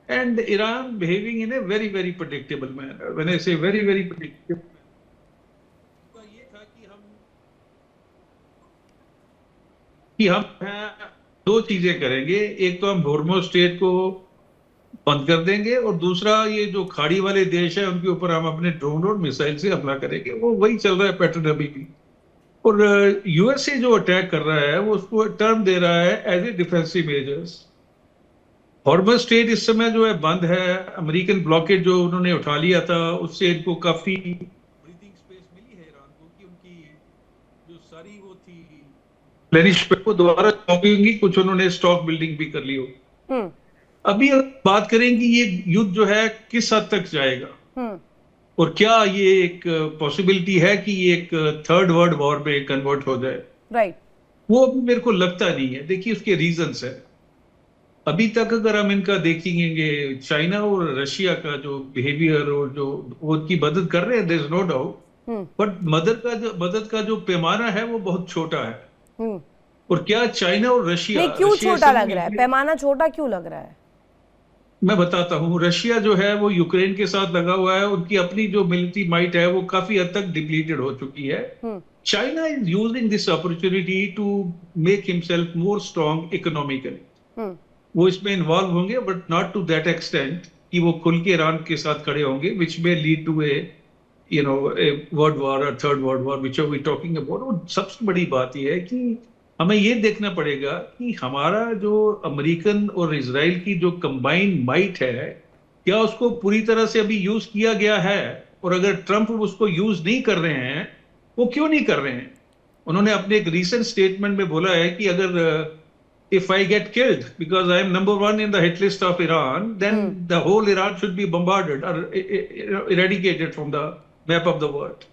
and Iran behaving in a very, very predictable manner. When I say very, very predictable, ये था कि हम दो चीजें करेंगे। एक तो हम होर्मुज स्ट्रेट को बंद कर देंगे, और दूसरा ये जो खाड़ी वाले देश है उनके ऊपर हम अपने ड्रोन और मिसाइल से हमला करेंगे। वो वही चल रहा है पैटर्न अभी भी। और यूएसए जो अटैक कर रहा है वो उसको टर्म दे रहा है as a defensive measures. Hormuz strait इस समय जो है बंद है। अमेरिकन ब्लॉकेट जो उन्होंने उठा लिया था उससे इनको काफी ब्रीथिंग स्पेस मिली है ईरान को, कि उनकी जो सारी वो थी रिप्लेनिशमेंट को दोबारा होंगी, कुछ उन्होंने स्टॉक बिल्डिंग भी कर ली हो। अभी बात करें कि ये युद्ध जो है किस हद तक जाएगा, और क्या ये एक पॉसिबिलिटी है कि ये एक थर्ड वर्ल्ड वॉर में कन्वर्ट हो जाए। राइट। वो अभी मेरे को लगता नहीं है। देखिए उसके रीजंस है। अभी तक अगर हम इनका देखेंगे, चाइना और रशिया का जो बिहेवियर और जो उनकी मदद कर रहे हैं, there is no doubt, but मदद का जो पैमाना है वो बहुत छोटा है। और क्या चाइना और रशिया, क्यों छोटा लग रहा है? पैमाना छोटा क्यों लग रहा है? मैं बताता हूँ। रशिया जो है वो यूक्रेन के साथ लगा हुआ है, उनकी अपनी जो मिलिट्री माइट है वो काफी हद तक डिप्लीटेड हो चुकी है। China is using this opportunity to make himself more strong economically. वो इसमें इन्वॉल्व होंगे, but not to that extent कि वो खुल के ईरान के साथ खड़े होंगे, which may lead to a world war और third world war, which are we talking about. सबसे बड़ी बात यह है कि हमें ये देखना पड़ेगा कि हमारा जो अमेरिकन और इजराइल की जो कंबाइंड माइट है, क्या उसको पूरी तरह से अभी यूज किया गया है? और अगर ट्रंप उसको यूज नहीं कर रहे हैं, वो क्यों नहीं कर रहे हैं? उन्होंने अपने एक रीसेंट स्टेटमेंट में बोला है कि अगर if I get killed because I am number one in the hit list of Iran, then the whole Iran should be bombarded or eradicated from the map of the world.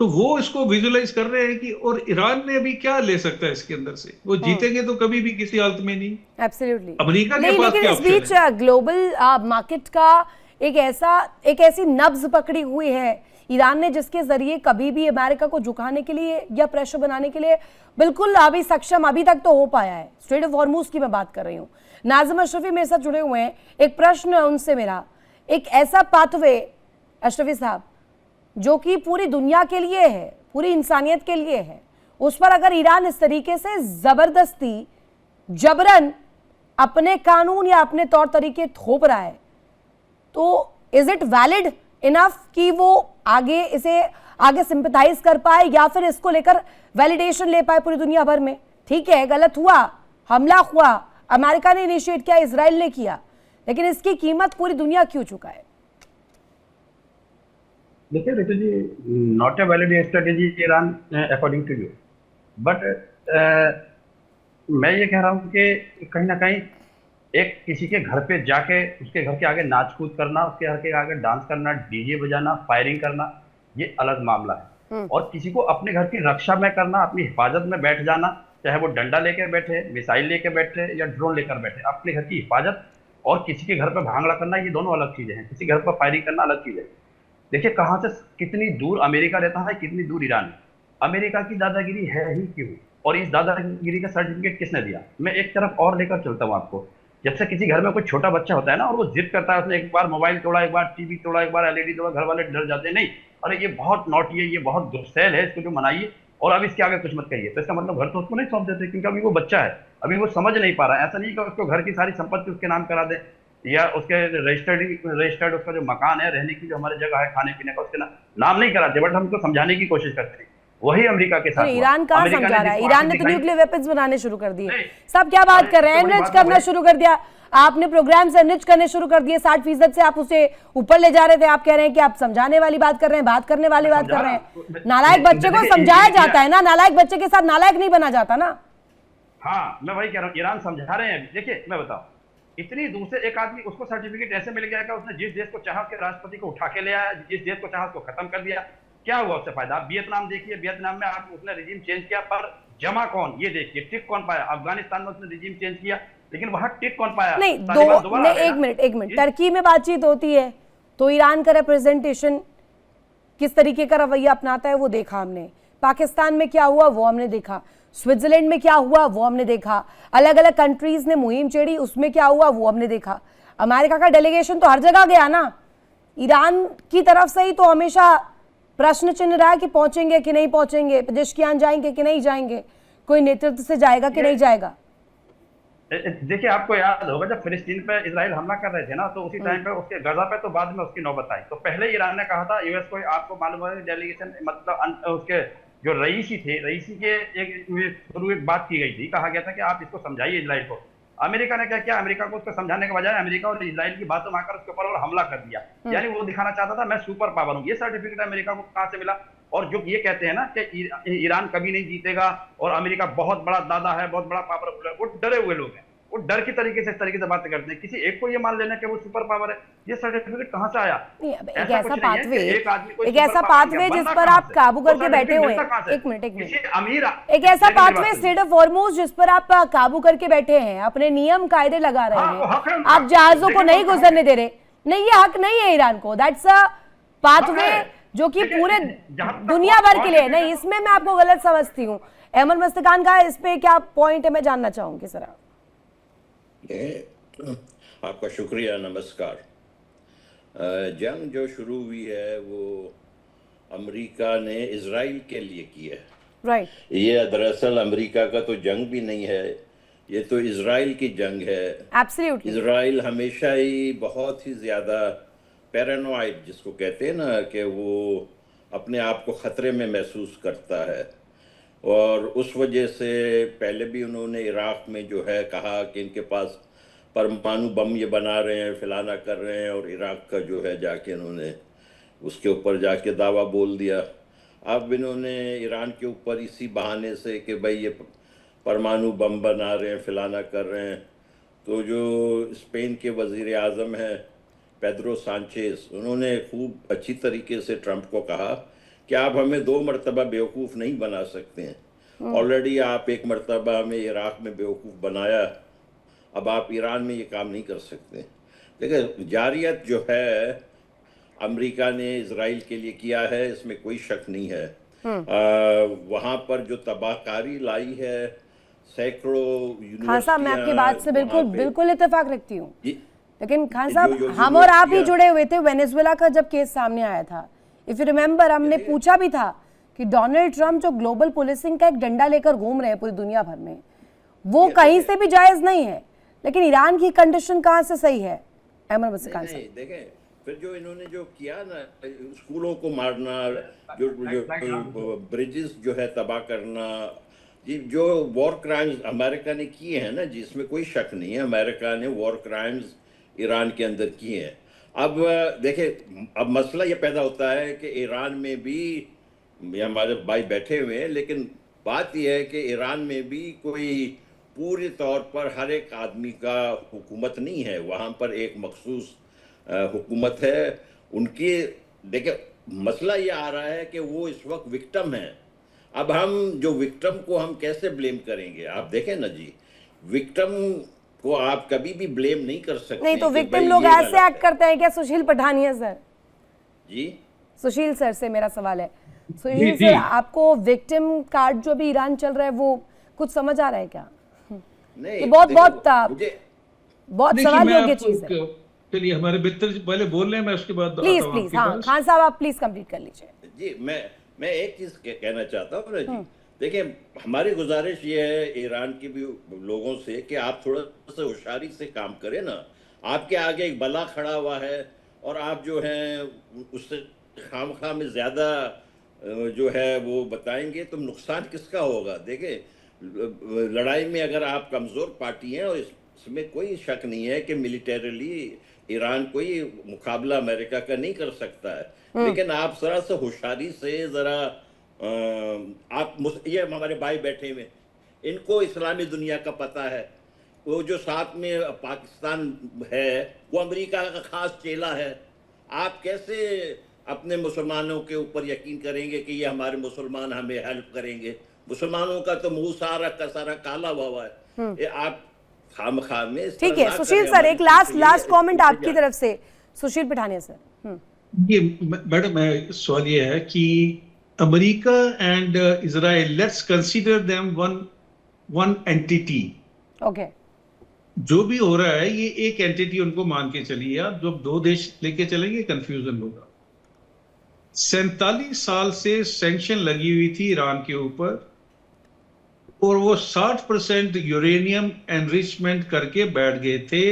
तो वो इसको visualise कर रहे हैं कि, और Iran ने अभी क्या ले सकता है इसके अंदर से? वो जीतेंगे तो कभी भी किसी हालत में नहीं। एब्सोल्युटली। अमेरिका के पास क्या ऑप्शन है? इस बीच ग्लोबल मार्केट का एक ऐसी नब्ज पकड़ी हुई है ईरान ने, जिसके जरिए कभी भी अमेरिका को झुकाने के लिए या प्रेशर बनाने के लिए बिल्कुल अभी सक्षम अभी तक तो हो पाया है। स्ट्रेट ऑफ हॉर्मुज की मैं बात कर रही हूँ। नाज़िम अशरफी मेरे साथ जुड़े हुए हैं। एक प्रश्न उनसे मेरा, एक ऐसा पाथवे अशरफी साहब जो कि पूरी दुनिया के लिए है, पूरी इंसानियत के लिए है, उस पर अगर ईरान इस तरीके से जबरदस्ती जबरन अपने कानून या अपने तौर तरीके थोप रहा है, तो इज इट वैलिड इनफ कि वो इसे आगे सिंपैथाइज कर पाए या फिर इसको लेकर वैलिडेशन ले पाए पूरी दुनिया भर में? ठीक है, गलत हुआ, हमला हुआ, अमेरिका ने इनिशिएट किया, इजराइल ने किया, लेकिन इसकी कीमत पूरी दुनिया क्यों चुकाए? देखिए Ritu ji, not a valid strategy Iran according to you, but मैं ये कह रहा हूँ कि कहीं ना कहीं एक किसी के घर पे जाके उसके घर के आगे नाच कूद करना, उसके घर के आगे डांस करना, डीजे बजाना, फायरिंग करना, ये अलग मामला है। और किसी को अपने घर की रक्षा में करना, अपनी हिफाजत में बैठ जाना, चाहे वो डंडा लेकर बैठे, मिसाइल लेकर बैठे या ड्रोन लेकर बैठे, अपने घर की हिफाजत और किसी के घर पर भांगड़ा करना, ये दोनों अलग चीजें हैं। किसी घर पर फायरिंग करना अलग चीज है। देखिए कहाँ से कितनी दूर अमेरिका रहता है, कितनी दूर ईरान है। अमेरिका की दादागिरी है ही क्यों, और इस दादागिरी का सर्टिफिकेट किसने दिया? मैं एक तरफ और लेकर चलता हूँ आपको। जब से किसी घर में कोई छोटा बच्चा होता है ना, और वो जिद करता है, उसने एक बार मोबाइल तोड़ा, एक बार टीवी तोड़ा, एक बार एलईडी तोड़ा, घर वाले डर जाते हैं, नहीं अरे ये बहुत नॉटी है, ये बहुत दुस्सैल है, इसको जो मनाइए और अब इसके आगे कुछ मत करिए। तो इसका मतलब घर तो उसको नहीं सौंप देते, क्योंकि अभी वो बच्चा है, अभी वो समझ नहीं पा रहा है। ऐसा नहीं कि उसको घर की सारी संपत्ति उसके नाम करा दे, या उसके रजिस्टर्ड उसका जो मकान है, रहने की जो हमारी जगह है, खाने पीने का, उसके नाम नहीं कराते, बट हम उसको समझाने की कोशिश करते हैं। वही अमेरिका के साथ ईरान कहाँ समझा रहा है? ईरान ने तो न्यूक्लियर वेपन्स बनाने शुरू कर दिए। सब क्या बात कर रहे हैं? एनरिच करना शुरू कर दिया आपने, प्रोग्राम से एनरिच करने शुरू कर दिए। 60% से आप उसे ऊपर ले जा रहे थे। आप कह रहे हैं कि आप समझाने वाली बात कर रहे हैं, बात करने वाली बात कर रहे हैं। नालायक बच्चे को समझाया जाता है ना, नालायक बच्चे के साथ नालायक नहीं बना जाता ना। हाँ, मैं वही कह रहा हूँ, ईरान समझा रहे हैं। देखिए मैं बताऊं, इतनी दूर से एक आदमी, उसको सर्टिफिकेट ऐसे मिल गया कि उसने जिस देश को चाहा उसके राष्ट्रपति को उठा के ले आया, जिस देश को चाहा उसको खत्म कर दिया। क्या हुआ उससे फायदा? आप वियतनाम देखिए, वियतनाम में आप उसने रिजीम चेंज किया, पर जमा कौन, ये देखिए टिक कौन पाया? अफगानिस्तान में उसने रिजीम चेंज किया, लेकिन वहां टिक कौन पाया? नहीं, एक मिनट टर्की में बातचीत होती है तो ईरान का रिप्रेजेंटेशन किस तरीके का रवैया अपनाता है वो देखा हमने। पाकिस्तान में क्या हुआ वो हमने देखा, स्विट्जरलैंड में क्या हुआ वो हमने देखा, अलग अलग कंट्रीज ने मुहिम छेड़ी, उसमें क्या हुआ वो हमने देखा। अमेरिका का डेलीगेशन तो हर जगह गया ना, ईरान की तरफ से ही तो हमेशा प्रश्न चिन्ह रहा है कि पहुंचेंगे कि नहीं पहुंचेंगे, पेजेश्कियान जाएंगे कि नहीं जाएंगे, कोई नेतृत्व से जाएगा कि नहीं जाएगा। देखिए, आपको याद होगा जब फिलिस्तीन पे इजराइल हमला कर रहे थे ना, तो उसी टाइम पे उसके गजा पे तो बाद में उसकी नौबत आई। तो पहले ईरान ने कहा था यूएस को, आपको मालूम है डेलीगेशन मतलब उसके जो रईसी थे, रईसी के एक बात की गई थी, कहा गया था कि आप इसको समझाइए इजराइल को। अमेरिका ने क्या किया, अमेरिका को उसको समझाने के बजाय अमेरिका और इजराइल की बातों में आकर उसके ऊपर और हमला कर दिया। यानी वो दिखाना चाहता था मैं सुपर पावर हूँ। ये सर्टिफिकेट अमेरिका को कहां से मिला? और जो ये कहते हैं ना कि ईरान कभी नहीं जीतेगा और अमेरिका बहुत बड़ा दादा है, बहुत बड़ा पावरफुल है, वो डरे हुए लोग हैं। वो डर की तरीके से इस तरीके से बातें करते हैं। किसी एक को ये मान लेना कि वो सुपर पावर है, ये सर्टिफिकेट कहां से आया? एक ऐसा पाथवे जिस पर आप काबू करके बैठे हुए हैं, एक मिनट, एक ऐसा पाथवे स्टेट ऑफ हॉर्मुज़ जिस पर आप काबू करके बैठे हैं, अपने नियम कायदे लगा रहे हैं, आप जहाजों को नहीं गुजरने दे रहे, नहीं, ये हक नहीं है ईरान को। दैट्स अ पाथवे जो कि पूरे दुनिया भर के लिए नहीं, इसमें मैं आपको गलत समझती हूँ। अहमद मस्तकान का इस पे क्या पॉइंट है, मैं जानना चाहूंगी सर। आपका शुक्रिया, नमस्कार। जंग जो शुरू हुई है वो अमेरिका ने इजराइल के लिए की है, राइट। ये दरअसल अमेरिका का तो जंग भी नहीं है, ये तो इजराइल की जंग है। एब्सोल्युटली। इजराइल हमेशा ही बहुत ही ज़्यादा पैरानॉइड जिसको कहते हैं ना, कि वो अपने आप को ख़तरे में महसूस करता है, और उस वजह से पहले भी उन्होंने इराक़ में जो है कहा कि इनके पास परमाणु बम ये बना रहे हैं, फलाना कर रहे हैं, और इराक़ का जो है जाके इन्होंने उसके ऊपर जाके दावा बोल दिया। अब इन्होंने ईरान के ऊपर इसी बहाने से कि भाई ये परमाणु बम बना रहे हैं, फलाना कर रहे हैं, तो जो स्पेन के वज़ीर आज़म हैं पेड्रो सांचेस, उन्होंने खूब अच्छी तरीके से ट्रंप को कहा कि आप हमें 2 मरतबा बेवकूफ़ नहीं बना सकते हैं। ऑलरेडी आप 1 मरतबा हमें इराक़ में बेवकूफ़ बनाया, अब आप ईरान में ये काम नहीं कर सकते। देखिए, जारियत जो है अमेरिका ने इजराइल के लिए किया है, इसमें कोई शक नहीं है। वहाँ पर जो तबाहकारी लाई है, सैकड़ों खान साहब, मैं आपकी बात से बिल्कुल इत्तेफाक रखती हूँ, लेकिन खान साहब हम और आप ही जुड़े हुए थे वेनेजुएला का जब केस सामने आया था। इफ यू रिमेम्बर, हमने पूछा भी था कि डोनाल्ड ट्रंप जो ग्लोबल पुलिसिंग का एक डंडा लेकर घूम रहे हैं पूरी दुनिया भर में, वो कहीं से भी जायज नहीं है, लेकिन ईरान की कंडीशन कहाँ से सही है? अहमद मस्तकान साहब, देखें फिर जो इन्होंने जो किया ना, स्कूलों को मारना, जो ब्रिजेस जो है तबाह करना, जी, जो वॉर क्राइम्स अमेरिका ने किए हैं ना, जिसमें कोई शक नहीं है, अमेरिका ने वॉर क्राइम्स ईरान के अंदर किए हैं। अब देखिए, अब मसला ये पैदा होता है कि ईरान में भी हमारे भाई बैठे हुए हैं, लेकिन बात यह है कि ईरान में भी कोई पूरे तौर पर हर एक आदमी का हुकूमत नहीं है, वहाँ पर एक मखसूस हुकूमत है उनकी। देखिए, मसला ये आ रहा है कि वो इस वक्त विक्टिम है। अब हम जो विक्टिम को हम कैसे ब्लेम करेंगे? आप देखें ना जी, विक्टिम को आप कभी भी ब्लेम नहीं कर सकते। नहीं तो विक्टिम लोग ऐसे एक्ट करते हैं क्या? सुशील पठानिया सर जी, सुशील सर से मेरा सवाल है। सुशील सर, आपको विक्टिम कार्ड जो भी ईरान चल रहा है वो कुछ समझ आ रहा है क्या? नहीं, ये बहुत सवाल योग्य चीज है। चलिए, हमारे मित्र पहले बोल रहे हैं, मैं उसके बाद प्लीज हाँ, खान साहब आप प्लीज कंप्लीट कर लीजिए। जी, मैं एक चीज कहना चाहता हूँ ना जी। देखिए, हमारी गुजारिश ये है ईरान के भी लोगों से कि आप थोड़ा सा होशियारी से काम करें ना। आपके आगे एक बला खड़ा हुआ है और आप जो है उससे खामखा में ज़्यादा जो है वो बताएंगे तो नुकसान किसका होगा? देखिए, लड़ाई में अगर आप कमज़ोर पार्टी हैं, और इसमें कोई शक नहीं है कि मिलिटरीली ईरान कोई मुकाबला अमेरिका का नहीं कर सकता है, लेकिन आप ज़रा सा होशियारी से ज़रा आप, ये हमारे भाई बैठे हुए, इनको इस्लामी दुनिया का पता है, वो जो साथ में पाकिस्तान है वो अमेरिका का खास चेला है। आप कैसे अपने मुसलमानों के ऊपर यकीन करेंगे कि ये हमारे मुसलमान हमें हेल्प करेंगे? मुसलमानों का तो मुंह सारा का सारा काला हुआ है। ये आप खामखा में। ठीक है सुशील सर, एक लास्ट कमेंट आपकी तरफ से। सुशील पठानिया सर। ये मैडम, सवाल ये है कि America and Israel, let's consider them one entity. Okay. जो भी हो रहा है ये एक एंटिटी उनको मान के चलिए आप, जब दो देश लेके चलेंगे कंफ्यूजन होगा। 47 साल से सैंक्शन लगी हुई थी ईरान के ऊपर और वो 60% यूरेनियम एनरिचमेंट करके बैठ गए थे।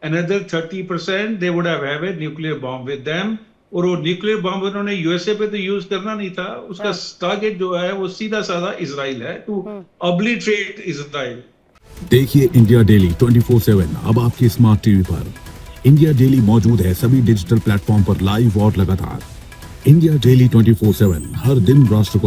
Another 30% they would have a nuclear bomb with them, और वो न्यूक्लियर बॉम्ब उन्होंने यूएसए पे तो यूज करना नहीं था, उसका टारगेट जो है वो सीधा साधा इजराइल है, टू ऑब्लिटरेट इजराइल। देखिए इंडिया डेली 24/7 अब आपकी स्मार्ट टीवी पर। इंडिया डेली मौजूद है सभी डिजिटल प्लेटफॉर्म पर लाइव और लगातार। इंडिया डेली 24/7 हर दिन राष्ट्र को